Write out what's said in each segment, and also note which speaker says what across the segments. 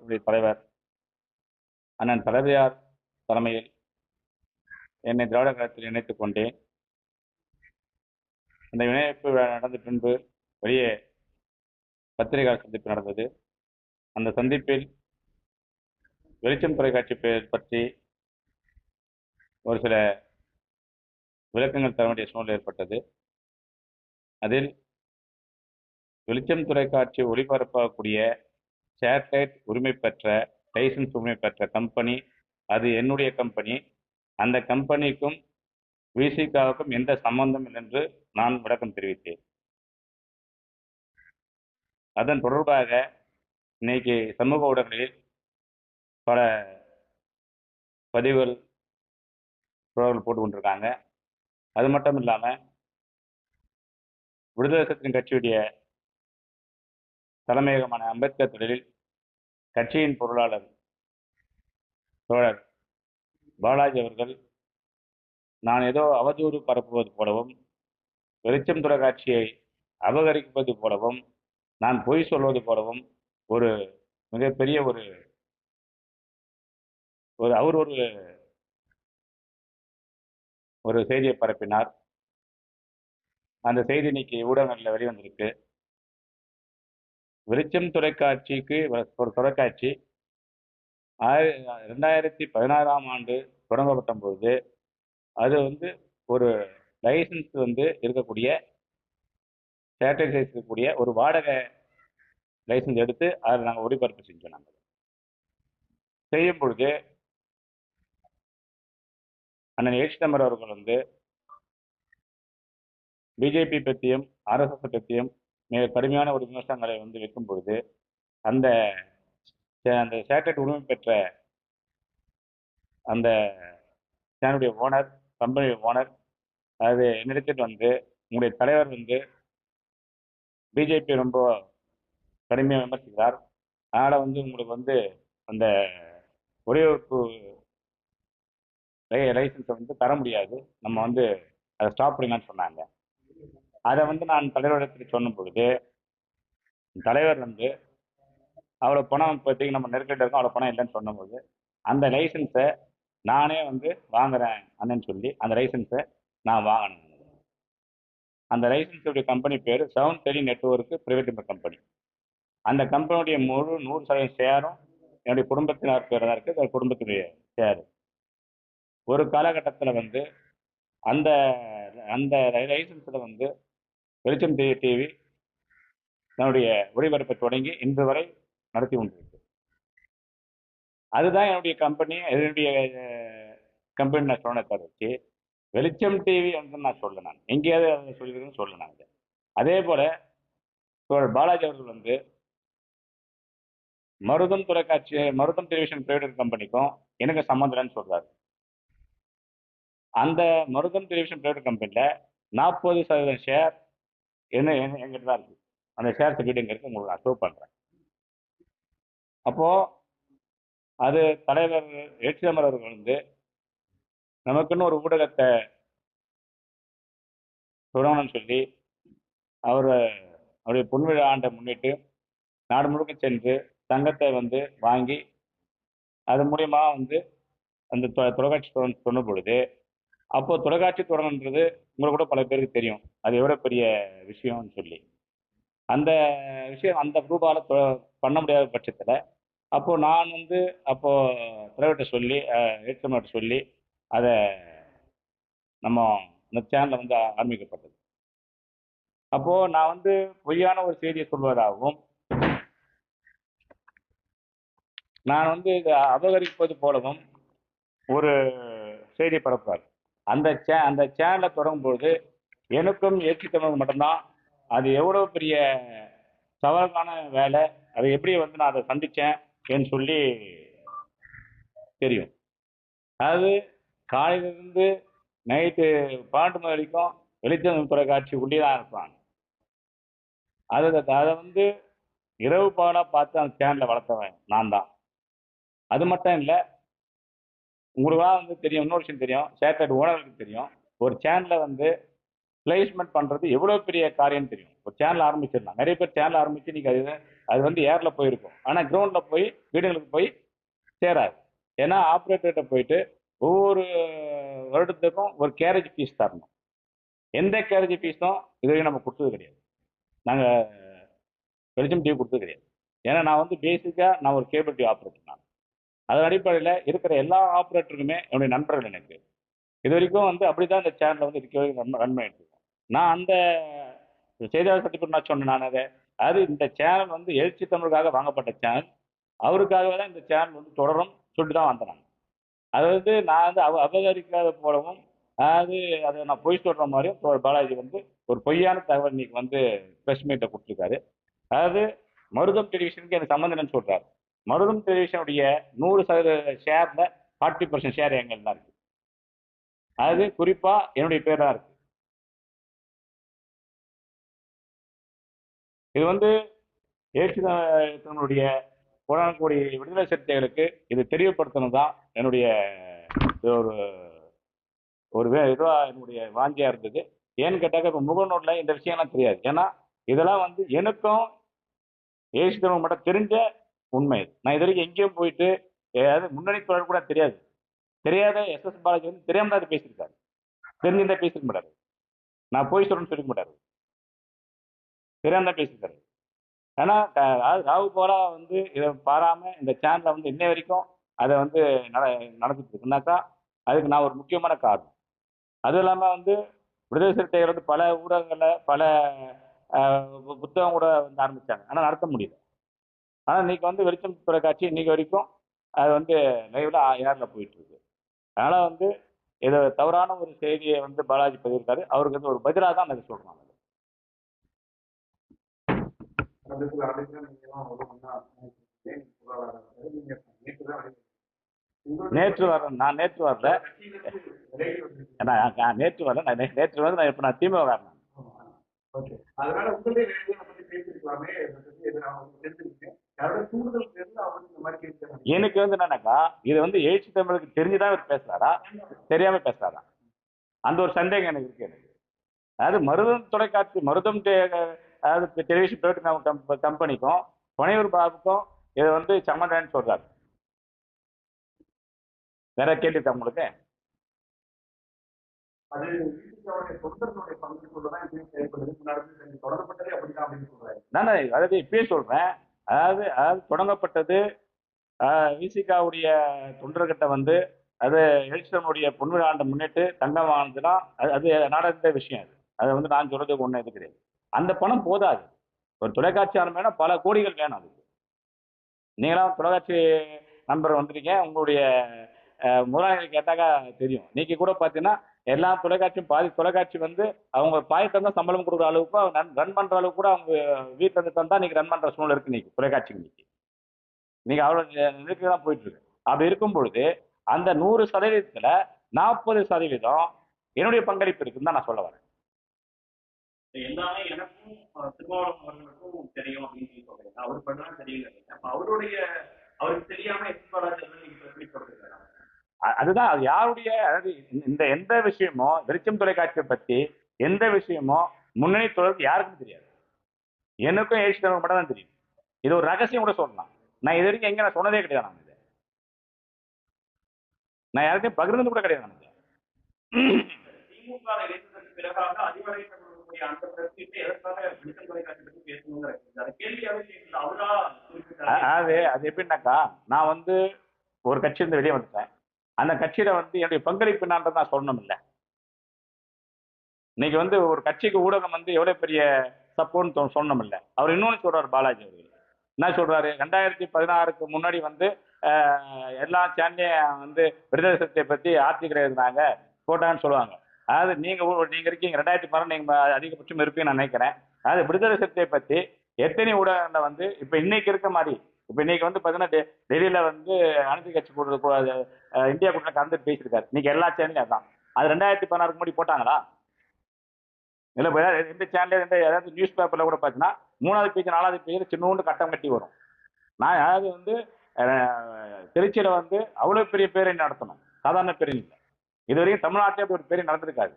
Speaker 1: இயக்கத்துடைய தலைவர் அண்ணன் தளபதியார் தலைமையில் என்னை திராவிட கழகத்தில் இணைத்துக் கொண்டேன். அந்த இணைப்பு நடந்த பின்பு வெளியே பத்திரிகை சந்திப்பு நடந்தது. அந்த சந்திப்பில் வெளிச்சம் தொலைக்காட்சி பற்றி ஒரு சில விளக்கங்கள் தர வேண்டிய சூழ்நிலை ஏற்பட்டது. அதில் வெளிச்சம் தொலைக்காட்சி ஒளிபரப்பக்கூடிய சேட்டலைட் உரிமை பெற்ற லைசன்ஸ் உரிமை பெற்ற கம்பெனி அது என்னுடைய கம்பெனி. அந்த கம்பெனிக்கும் விசிகாவுக்கும் எந்த சம்பந்தம் இல்லை என்று நான் விளக்கம் தெரிவித்தேன். அதன் தொடர்பாக இன்னைக்கு சமூக ஊடகங்களில் பல பதிவுகள் போட்டு கொண்டிருக்காங்க. அது மட்டும் இல்லாமல் விடுதலை சிறுத்தைகள் கட்சியுடைய தலைமையகமான அம்பேத்கர் திடலில் கட்சியின் பொருளாளர் தோழர் பாலாஜி அவர்கள் நான் ஏதோ அவதூறு பரப்புவது போலவும் வெளிச்சம் தொலைக்காட்சியை அபகரிப்பது போலவும் நான் பொய் சொல்வது போலவும் ஒரு மிகப்பெரிய அவர் ஒரு செய்தியை பரப்பினார். அந்த செய்தி இன்னைக்கு ஊடகங்களில் வெளிவந்திருக்கு. வெளிச்சம் தொலைக்காட்சிக்கு ஒரு தொலைக்காட்சி 2016ஆம் ஆண்டு தொடங்கப்பட்ட பொழுது அது ஒரு லைசன்ஸ் இருக்கக்கூடிய சேட்டலைட் இருக்கக்கூடிய ஒரு வாடகை லைசன்ஸ் எடுத்து அதில் நாங்கள் ஒளிபரப்பு செஞ்சோம். நாங்கள் செய்யும் பொழுது அண்ணன் ஏசிதம்பரம் அவர்கள் பிஜேபி பற்றியும் ஆர்எஸ்எஸ் பற்றியும் மிக கடுமையான ஒரு விமர்சனங்களை வைக்கும் பொழுது அந்த சேட்டலைட் உரிமை பெற்ற அந்த சேனலுடைய ஓனர், கம்பெனி ஓனர் அது என்னிடத்தில் உங்களுடைய தலைவர் பிஜேபி ரொம்ப கடுமையாக விமர்சிக்கிறார். அதனால் உங்களுக்கு அந்த ஒளிபரப்பு லைசன்ஸை தர முடியாது, நம்ம அதை ஸ்டாப் பண்ணுங்கன்னு சொன்னாங்க. அதை நான் தலைவரிடத்தில் சொன்ன பொழுது தலைவர் அவ்வளோ பணம் இப்போதைக்கு நம்ம நெருக்கடி இருக்கோம், அவ்வளோ பணம் இல்லைன்னு சொன்னபோது அந்த லைசன்ஸை நானே வாங்குறேன் அண்ணன்னு சொல்லி அந்த லைசன்ஸை நான் வாங்கினேன். அந்த லைசன்ஸுடைய கம்பெனி பேர் 7 நெட்வொர்க் பிரைவேட் லிமிடெட் கம்பெனி. அந்த கம்பெனியுடைய முழு 100% ஷேரும் என்னுடைய குடும்பத்தினர் பேர் தான் இருக்குது. அது குடும்பத்துடைய ஷேர். ஒரு காலகட்டத்தில் அந்த அந்த லைசன்ஸில் வெளிச்சம் டிவி தன்னுடைய ஒளிபரப்பை தொடங்கி இன்று வரை நடத்தி கொண்டிருக்கு. அதுதான் என்னுடைய கம்பெனி. என்னுடைய கம்பெனி நான் சொன்ன தவிர்த்து வெளிச்சம் டிவி நான் சொல்ல, நான் எங்கேயாவது சொல்லியிருக்கேன்னு சொல்ல. நான் அதே போல பாலாஜி அவர்கள் மருதம் தொலைக்காட்சி மருதம் டெலிவிஷன் பிரைவேட் கம்பெனிக்கும் எனக்கு சம்மந்தம் இல்லைன்னு சொல்றாரு. அந்த மருதம் டெலிவிஷன் பிரைவேட் கம்பெனியில் 40% ஷேர் எங்கிட்ட தான் இருக்கு. அந்த ஷேர் சர்டிஃபிகேட் எங்க இருக்கு உங்களுக்கு நான் ஷோ பண்றேன். அப்போ அது தலைவர் ஏசிதம்பரம் அவர்கள் நமக்குன்னு ஒரு ஊடகத்தை தொடங்கணும்னு சொல்லி அவருடைய பொன்விழா ஆண்டை முன்னிட்டு நாடு முழுக்க சென்று தங்கத்தை வாங்கி அது மூலியமா அந்த தொலைக்காட்சி சொன்ன பொழுது அப்போ தொலைக்காட்சி தொடங்குன்றது உங்களுக்கு கூட பல பேருக்கு தெரியும் அது எவ்வளோ பெரிய விஷயம்னு சொல்லி. அந்த விஷயம் அந்த ரூபால பண்ண முடியாத பட்சத்தில் அப்போ நான் அப்போ தலைவர்கிட்ட சொல்லி ஏற்றமர்கிட்ட சொல்லி அதை நம்ம இந்த சேனலில் ஆரம்பிக்கப்பட்டது. அப்போ நான் பொய்யான ஒரு செய்தியை சொல்வதாகவும் நான் இதை அபகரிப்பது போலவும் ஒரு செய்தி பரப்புறாரு. அந்த சேனலை தொடங்கும்போது எனக்கும் ஏற்றித்தமிழ் மட்டும்தான் அது எவ்வளோ பெரிய சவாலான வேலை, அதை எப்படி நான் அதை சந்தித்தேன் சொல்லி தெரியும். அதாவது காலையிலிருந்து நைட்டு 12 மணி வரைக்கும் வெளிச்சம் தொலைக்காட்சி உள்ளே தான் இருப்பாங்க. அதை இரவு பகலாக பார்த்து அந்த சேனலை வளர்த்தவன் நான் தான். அது மட்டும் இல்லை, உங்களுக்காக தெரியும், இன்னொரு விஷயம் தெரியும், சேட்டலைட் ஓனர்களுக்கு தெரியும், ஒரு சேனலை பிளேஸ்மெண்ட் பண்ணுறது எவ்வளோ பெரிய காரியம்னு தெரியும். ஒரு சேனல் ஆரம்பிச்சிடலாம், நிறைய பேர் சேனல் ஆரம்பித்து இன்னைக்கு அது அது வந்து ஏரில் போயிருக்கும். ஆனால் கிரவுண்டில் போய் வீடுகளுக்கு போய் சேராது. ஏன்னா ஆப்ரேட்டர்கிட்ட போயிட்டு ஒவ்வொரு வருடத்துக்கும் ஒரு கேரேஜ் ஃபீஸ் தரணும். எந்த கேரேஜ் ஃபீஸும் இதுவரைக்கும் நம்ம கொடுத்தது கிடையாது. நாங்கள் வெளிச்சம் டிவி கொடுத்தது கிடையாது. ஏன்னா நான் வந்து பேசிக்காக நான் ஒரு கேபிள் டிவி ஆப்ரேட்டர். நான் அதன் அடிப்படையில் இருக்கிற எல்லா ஆப்ரேட்டருக்குமே என்னுடைய நண்பர்கள் எனக்கு இது வரைக்கும் வந்து அப்படி தான் இந்த சேனலை வந்து இருக்க வரைக்கும் ரன் பண்ணிட்டு இருக்கோம். நான் அந்த செய்தியாளர் சர்டிஃபிகேட் நான் சொன்னேன். நான் அது இந்த சேனல் வந்து எழுச்சி தமிழுக்காக வாங்கப்பட்ட சேனல். அவருக்காகவே தான் இந்த சேனல் வந்து தொடரும் சொல்லிட்டு தான் வந்தேன். அது வந்து நான் வந்து அபகரிக்காத போலவும் அதாவது அதை நான் பொய் சொல்கிற மாதிரியும் பாலாஜி வந்து ஒரு பொய்யான தகவல் இன்னைக்கு வந்து ப்ரெஸ் மீட்டை கொடுத்துருக்காரு. அதாவது மருதம் டெலிவிஷனுக்கு எனக்கு சம்மந்தம் இல்லைன்னு சொல்கிறார். மருதம் டெலிவிஷனுடைய 100% ஷேரில் 40% ஷேர் எங்கள் தான் இருக்குது. அது குறிப்பாக என்னுடைய பேர் தான் இருக்குது. இது வந்து ஏற்றுடைய போராடக்கூடிய விடுதலை சிறுத்தைகளுக்கு இது தெரியப்படுத்தணும் தான் என்னுடைய ஒரு ஒரு இதுவாக என்னுடைய வாஞ்சியாக இருந்தது. ஏன்னு கேட்டாக்க இப்போ முகநூலில் இந்த விஷயம்லாம் தெரியாது. ஏன்னா இதெல்லாம் வந்து எனக்கும் ஏசுதவங்க மட்டும் தெரிஞ்ச உண்மை. நான் இது வரைக்கும் எங்கேயும் போயிட்டு ஏதாவது முன்னணி தொடர் கூட தெரியாத எஸ் பாலாஜி வந்து தெரியாம தான் பேசியிருக்காரு. தெரிஞ்சிருந்தா பேசிருக்க மாட்டாரு. நான் போய் சொல்றேன்னு சொல்லிக்க மாட்டாரு. தெரியாம தான் பேசியிருக்காரு. ஏன்னா ராகு போலா வந்து இதை பாராம இந்த சேனலை வந்து இன்னை வரைக்கும் அதை வந்து நடந்துட்டு இருக்குனாக்கா அதுக்கு நான் ஒரு முக்கியமான காரணம். அதுவும் இல்லாமல் வந்து விடுதலை சிறுத்தைகள் வந்து பல ஊடகங்களில் பல புத்தகம் கூட வந்து ஆரம்பித்தாங்க. ஆனால் நடத்த முடியல. ஆனால் இன்னைக்கு வந்து வெளிச்சம் தொலைக்காட்சி இன்னைக்கு வரைக்கும் அது வந்து லைவ்ல ஏரில் போயிட்டு இருக்கு. அதனால் வந்து இதை தவறான ஒரு செய்தியை வந்து பாலாஜி பதிவிருக்காரு. அவருக்கு வந்து ஒரு பதிலாக தான் நான் சொல்கிறேன். நேற்று வரேன். நான் நேற்று வரல. நேற்று வரல. நேற்று வந்து நான் இப்போ நான் திமுக வரேன். எனக்கு வந்து என்னன்னாக்கா இது வந்து எழுச்சி தமிழுக்கு தெரிஞ்சுதான் இவர் பேசுறாரா தெரியாம பேசுறாரா அந்த ஒரு சந்தேகம் எனக்கு இருக்கு. எனக்கு அதாவது மருதம் தொலைக்காட்சி மருதம் அதாவது டெலிவிஷன் கம்பெனிக்கும் பனையூர் பாபுக்கும் இதை வந்து சம்மந்தம்னு சொல்றாரு. வேற கேள்வி இருக்கா உங்களுக்கு? நான் அதாவது இப்பயே சொல்றேன். அதாவது தொடங்கப்பட்டது விசிகாவுடைய தொண்டர்கிட்ட வந்து அது எழுச்சிதனுடைய பொன்விழா ஆண்டை முன்னிட்டு தங்கம் வாங்கினா அது நடந்த விஷயம். அது வந்து நான் சொல்றதுக்கு ஒன்றும் இது கிடையாது. அந்த பணம் போதாது. ஒரு தொலைக்காட்சி ஆரம்பினா பல கோடிகள் வேணும். அதுக்கு நீங்களாம் தொலைக்காட்சி நண்பர் வந்துருக்கீங்க. உங்களுடைய முதலாளிகள் கேட்டாக்கா தெரியும். இன்னைக்கு கூட பார்த்தீங்கன்னா எல்லா தொலைக்காட்சியும் பாதி தொலைக்காட்சி வந்து அவங்க பாயத்தை தான் சம்பளம் கொடுக்குற அளவுக்கு அவங்க ரன் பண்ற அளவுக்கு கூட அவங்க வீட்டில் இருந்து தந்தா இன்னைக்கு ரன் பண்ற சூழ்நிலை இருக்கு. இன்னைக்கு தொலைக்காட்சி இன்னைக்கு அவ்வளோ நிலைக்கு தான் போயிட்டு இருக்கு. அப்படி இருக்கும் பொழுது அந்த 100%த்துல 40% என்னுடைய பங்களிப்பு இருக்குன்னு தான் நான் சொல்ல வரேன்.
Speaker 2: எல்லாமே எனக்கும் திருமாவளவன் அவர்களுக்கும் தெரியும் அப்படின்னு சொல்றேன். அவர் பண்ணா தெரியல. அப்ப அவருக்கு தெரியாம
Speaker 1: அதுதான் அது யாருடைய அதாவது இந்த எந்த விஷயமோ வெளிச்சம் தொலைக்காட்சியை பத்தி எந்த விஷயமோ முன்னணி தொடர்பு யாருக்கும் தெரியாது. எனக்கும் எழுச்சி தலைவர் மட்டும் தான் தெரியும். இது ஒரு ரகசியம் கூட சொல்லலாம். நான் இது வரைக்கும் எங்க நான் சொன்னதே கிடையாது. நான் யாருக்கையும் பகிர்ந்து கூட கிடையாது. நமக்கு அது எப்படின்னாக்கா நான் வந்து ஒரு கட்சி இருந்து வெளியே வந்துட்டேன். அந்த கட்சியில வந்து என்னுடைய பங்களிப்பு என்னன்றது நான் சொல்லணும் இல்லை. இன்னைக்கு வந்து ஒரு கட்சிக்கு ஊடகம் வந்து எவ்வளவு பெரிய சப்போர்ட்னு சொல்லணும் இல்லை. அவர் இன்னொன்னு சொல்றாரு பாலாஜி அவர்கள். என்ன சொல்றாரு? 2016க்கு முன்னாடி வந்து எல்லா சேனலையும் வந்து விடுதலை சிறுத்தையை பத்தி ஆர்டிக்கல் எழுதினாங்க போட்டான்னு சொல்லுவாங்க. அதாவது நீங்க இருக்கீங்க 2016 நீங்க அதிகபட்சம் இருப்பீங்கன்னு நான் நினைக்கிறேன். அதாவது விடுதலை சிறுத்தையை பத்தி எத்தனை ஊடகங்களை வந்து இப்ப இன்னைக்கு இருக்க மாதிரி இப்ப இன்னைக்கு வந்து பாத்தீங்கன்னா டெல்லியில வந்து அனைத்து கட்சி கூட்டத்தில் இந்தியா கூட்டத்தில் கலந்து பேசியிருக்காரு. இன்னைக்கு எல்லா சேனலையும் அதான். அது 2016க்கு முன்னாடி போட்டாங்களா? இல்லை. எந்த சேனல் ஏதாவது நியூஸ் பேப்பர்ல கூட பார்த்தீங்கன்னா 3வது பேஜ் 4வது பேஜ் சின்னோண்டு கட்டம் கட்டி வரும். நான் அதாவது வந்து திருச்சியில வந்து அவ்வளவு பெரிய பேரணி நடத்தணும். சாதாரண பேரணி இல்லை. இது வரைக்கும் தமிழ்நாட்டிலே ஒரு பேரணி நடந்திருக்காது.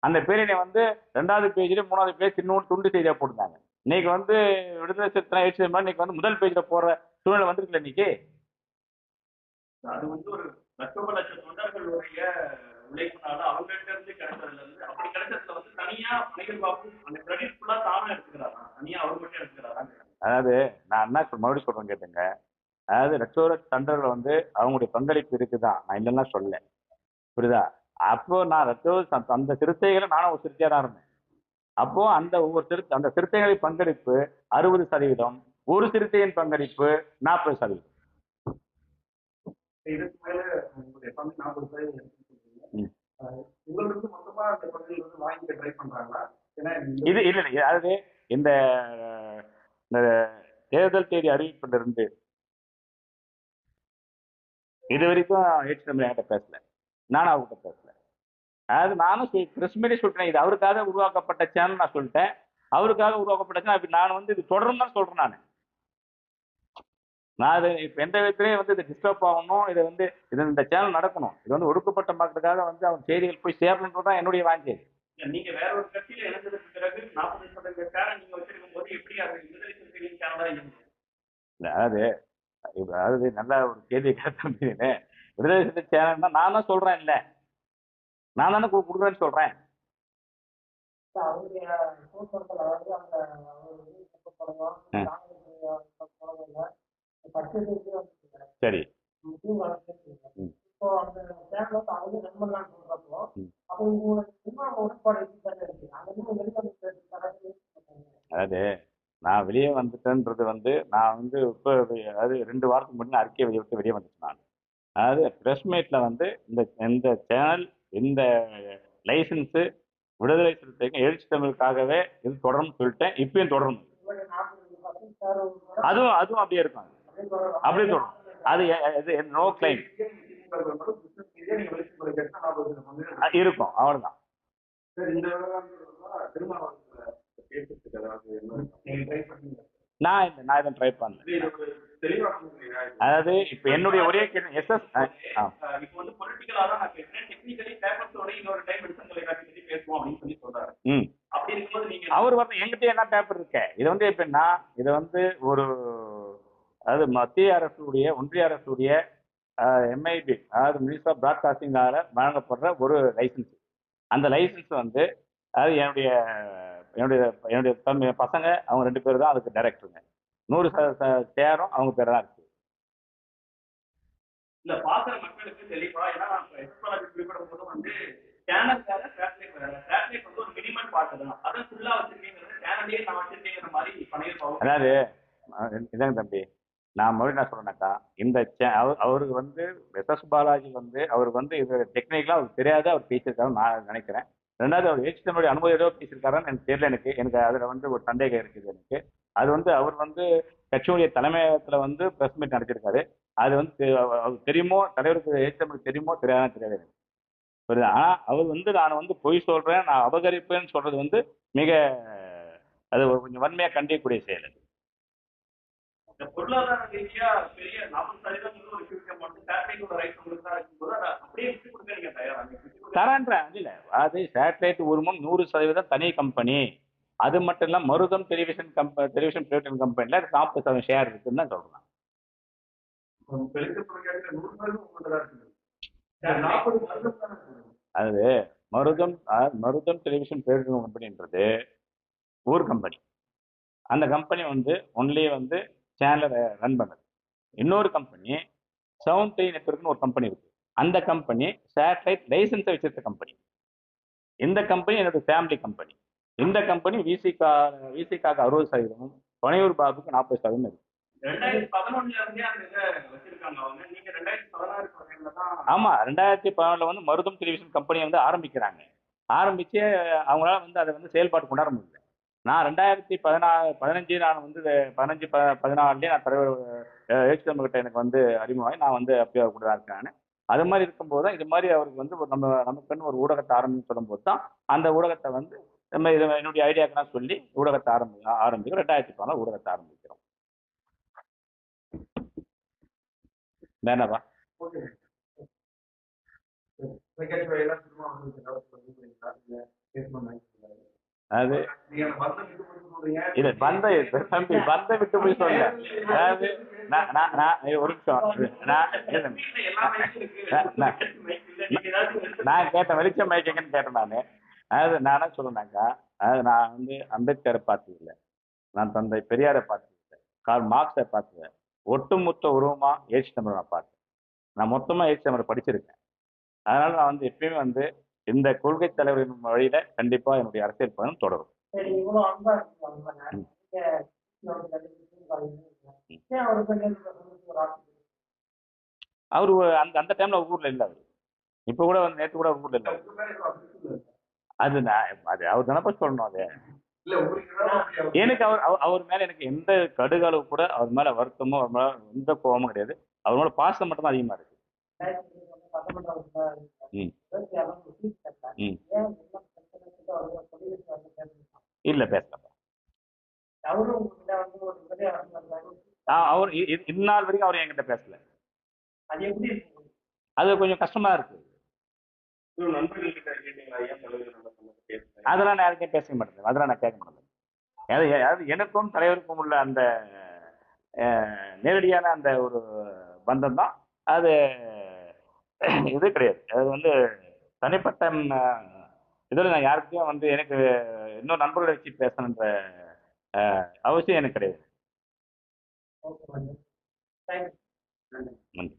Speaker 1: அந்த பேரணியை வந்து 2வது பேஜ்ல 3வது பேஜ் சின்னோண்டு துண்டு செய்தியா போட்டுருந்தாங்க. இன்னைக்கு வந்து விடுதலை சிறுத்தை எழுச்சி இன்னைக்கு வந்து முதல் பேஜ்ல போற சூழ்நிலை வந்திருக்குல்ல இன்னைக்கு.
Speaker 2: அது வந்து ஒரு லட்ச தொண்டர்களுடைய உழைப்புனால அவங்கள்ட்ட இருந்து கிடைச்சதுல இருந்து அப்படி கிடைச்சதுல வந்து தனியா மணிகள் பாபு அந்த கிரெடிட் ஃபுல்லா தானே எடுத்துக்கிறாரா, தனியா அவர் மட்டும் எடுத்துக்கிறாரா?
Speaker 1: அதாவது நான் என்ன மறுபடியும் சொல்றேன் கேட்டுங்க. அதாவது லட்சோர தொண்டர்கள் வந்து அவங்களுடைய பங்களிப்பு இருக்குதான், நான் இல்லைன்னா சொல்ல, புரியுதா? அப்போ நான் அந்த சிறுத்தைகளை நானும் ஒரு சிறுத்தையா தான் இருந்தேன். அப்போ அந்த ஒவ்வொரு அந்த சிறுத்தைகளின் பங்களிப்பு 60%, ஒரு சிறுத்தையின் பங்களிப்பு 40%.
Speaker 2: இதுக்கு மேல உங்களுடைய பங்கு 40% உங்களுக்கு மொத்தமா அந்த பங்குகள் வந்து வாங்கிக்க ட்ரை பண்றாங்களா? ஏன்னா
Speaker 1: இது இல்ல இல்ல, அதாவது இந்த இந்த தேர்தல் தேதி அறிவிப்பிலிருந்து இது வரைக்கும் என்கிட்ட பேசல, நானும் அவர்கிட்ட பேசல. அதாவது நானும் பிரஸ் மீடியா சொல்லிட்டேன், இது அவருக்காக உருவாக்கப்பட்ட சேனல் நான் சொல்லிட்டேன். அவருக்காக உருவாக்கப்பட்ட சேனல் நான் வந்து இது தொடரும் தான் சொல்றேன். நான் இது இப்போ எந்த விதத்திலையும் வந்து இதை டிஸ்டர்ப் ஆகணும், இதை வந்து இந்த சேனல் நடக்கணும், இது வந்து ஒடுக்கப்பட்ட மக்களுக்காக வந்து அவங்க செய்திகள் போய் சேரணுன்றது தான் என்னுடைய வாஞ்சை.
Speaker 2: நீங்க வேற ஒரு கட்சியில இணைந்ததுக்கு பிறகு 40% சேனல் நீங்க வச்சிருக்கும் போது எப்படி அது விடுதலை சிறுத்தைகளின் சேனலா இருந்தது?
Speaker 1: இல்லை, அதாவது நல்லா ஒரு கேள்வி கேட்டேன். விடுதலை சிறுத்தை சேனல்னா நான் தான் சொல்றேன், இல்லை நான் தானே கொடுக்குறேன்னு சொல்றேன். சரி, அதாவது நான் வெளியே வந்துட்டேன்றது வந்து நான் வந்து இப்போ அதாவது 2 வாரத்துக்கு முன்னாடி அறிக்கையை விட்டு வெளியே வந்துட்டேன் நான். அதாவது ப்ரெஸ் மீட்ல வந்து இந்த சேனல் இந்த லைசன்ஸு விடுதலை சிறுத்தைக்கு எழுச்சி தமிழுக்காகவே இது தொடரும்னு சொல்லிட்டேன். இப்பயும் தொடரும், அதுவும் அப்படியே இருக்கும், அப்படியே தொடரும். அது நோ கிளைம் இருக்கும், அவ்வளவுதான். நான் இதை ட்ரை பண்ணேன். அதாவது இப்ப என்னுடைய ஒரே கேள்வி எஸ்எஸ்
Speaker 2: இப்போ வந்து பொலிட்டிக்கலா தான் நான் கேட்கிறேன், டெக்னிக்கலி பேப்பர்ஸோட இன்னொரு டைம் எடுத்து தொலைக்காட்சி பத்தி பேசுவோம் அப்படின்னு சொல்லி சொல்றாரு. அப்படி இருக்கும்போது நீங்க
Speaker 1: அவர் வந்து எங்கிட்ட என்ன பேப்பர் இருக்க, இது வந்து எப்படின்னா இது வந்து ஒரு அதாவது மத்திய அரசுடைய ஒன்றிய அரசுடைய எம்ஐபி அதாவது மினிஸ்டர் ஆஃப் பிராட்காஸ்டிங்கால வழங்கப்படுற ஒரு லைசன்ஸ். அந்த லைசன்ஸ் வந்து அதாவது என்னுடைய என்னுடைய என்னுடைய பசங்க அவங்க 2 பேர் தான் அதுக்கு டைரக்டருங்க. 100% ஷேரும் அவங்க பேர் தான் இருக்கு.
Speaker 2: இல்ல பாக்குற மக்களுக்கு தெளிவா, ஏன்னா குறிப்பிடும் போது வந்து சேனலுக்காக சேட்டலைட் வந்து ஒரு மினிமம் பார்ட் தான், அதை ஃபுல்லா வச்சிருக்கீங்க சேனலே நான் வச்சிருக்கேங்கிற மாதிரி பண்ணியிருப்பாங்க.
Speaker 1: அதாவது இதாங்க தம்பி, நான் மறுபடியும் நான் சொல்றேன்னாக்கா இந்த அவருக்கு வந்து எஸ் பாலாஜி வந்து அவருக்கு வந்து இது டெக்னிக்கலா அவருக்கு தெரியாத அவர் பேசியிருக்காருன்னு நான் நினைக்கிறேன். 2வது அவர் எழுச்சித்தமிழுடைய அனுமதியோட பேசியிருக்காருன்னு எனக்கு தெரியல. எனக்கு அதுல வந்து ஒரு சந்தேகம் இருக்குது எனக்கு. அது வந்து அவர் வந்து கட்சியுடைய தலைமையகத்துல வந்து பிரஸ் மீட் நடத்திருக்காரு. அது வந்து அவருக்கு தெரியுமோ, தலைவருக்கு எழுச்சித்தமிழ் தெரியுமோ தெரியாதான் தெரியாது எனக்கு, புரியுது. ஆனா அவர் வந்து நான் வந்து பொய் சொல்றேன், நான் அபகரிப்பேன்னு சொல்றது வந்து மிக அது கொஞ்சம் வன்மையா கண்டிக்கக்கூடிய செயல்.
Speaker 2: பொருளாதார ரீதியா பெரிய 40% ஒரு ஃபியூச்சர் மட்டும் சேட்டலைட்டோட ரைட்ஸ் உங்களுக்கு தான் இருக்கும்போது அதை அப்படியே விட்டு கொடுக்க நீங்க
Speaker 1: தரேன்றேன். இல்ல, அது சேட்டலைட் உரிமம் 100% தனி கம்பெனி. அது மட்டும் இல்ல மருதம் டெலிவிஷன் ப்ரொடக்ஷன் கம்பெனில 40% ஷேர் இருக்குன்னு தான் சொல்றேன். அது மருதம் டெலிவிஷன் ப்ரொடக்ஷன் கம்பெனின்றது ஒரு கம்பெனி. அந்த கம்பெனி வந்து ஒன்லி வந்து சேனலை ரன் பண்ணுது. இன்னொரு கம்பெனி சவுண்ட் நெட்வொர்க்னு ஒரு கம்பெனி இருக்கு. அந்த கம்பெனி சேட்டலைட் லைசன்ஸை வச்சிருக்க கம்பெனி. இந்த கம்பெனி என்னோட ஃபேமிலி கம்பெனி. இந்த கம்பெனி விசிகாக்கு 60%, பனையூர் பாபுக்கு 40% இருக்கு.
Speaker 2: 2011
Speaker 1: ஆமா, 2011 வந்து மருதம் டெலிவிஷன் கம்பெனியை வந்து ஆரம்பிச்சு அவங்களால வந்து அதை வந்து செயல்பாட்டு கொண்டாட முடியல. நான் 2015 நான் வந்து 14 நான் தலைவர் எழுச்சித்தமிழ்கிட்ட எனக்கு வந்து அறிமுகமாகி நான் வந்து அப்பயே கூட தான் இருக்கேன். அது மாதிரி இருக்கும்போது தான் இது மாதிரி அவருக்கு வந்து நமக்குன்னு ஒரு ஊடகத்தை ஆரம்பிச்சு சொல்லும்போது தான் அந்த ஊடகத்தை வந்து நம்ம என்னுடைய ஐடியாக்கெல்லாம் சொல்லி ஊடகத்தை ஆரம்பிக்கிறோம். 2014 ஊடகத்தை ஆரம்பிக்கிறோம். வேணாவா? அது இது தம்பி பந்த விட்டு போய் சொல்ல. அதாவது ஒரு நிமிஷம் நான் கேட்டேன் வெளிச்சம் மைக்கங்கன்னு கேட்டேன் நானு. அதாவது நான் என்ன சொல்லுனாக்கா, அதாவது நான் வந்து அம்பேத்கரை பார்த்தது இல்லை, நான் தந்தை பெரியாரை பார்த்தது இல்லை, கார்ல் மார்க்ஸை பார்த்தது, ஒட்டுமொத்த உருவமா ஏசி தமிழ் நான் பார்த்தேன். நான் மொத்தமா ஏசி தமிழ் படிச்சிருக்கேன். அதனால நான் வந்து எப்பயுமே வந்து இந்த கொள்கை தலைவரின் வழியில கண்டிப்பா என்னுடைய அரசியல் பயணம் தொடரும். அவரு அந்த அந்த டைம்ல ஊர்ல இல்ல. அவரு இப்ப கூட வந்து நேற்று கூட ஊர்ல இல்ல. அது அது அவர் நினைப்ப சொல்லணும். அது எனக்கு அவர் மேல எனக்கு எந்த கடுகளவு கூட அவர் மேல வருத்தமோ அவர் மேல எந்த கோபமும் கிடையாது. அவர் மேல பாசம் மட்டும் தான் அதிகமா இருக்கு. இல்ல பேசல. அவர் இந்நாள் வரைக்கும் அவர் என்கிட்ட பேசல. அது கொஞ்சம் கஷ்டமா இருக்கு. அதெல்லாம் நான் யாருக்கும் பேச மாட்டேன், அதெல்லாம் நான் கேட்க மாட்டேன். அதாவது எனக்கும் தலைவருக்கும் உள்ள அந்த நேரடியான அந்த ஒரு பந்தம் தான் அது. இது கிடையாது. அது வந்து தனிப்பட்ட இதில் நான் யாருக்கையும் வந்து எனக்கு இன்னும் நண்பர்களை வச்சு பேசணுன்ற அவசியம் எனக்கு கிடையாது. நன்றி.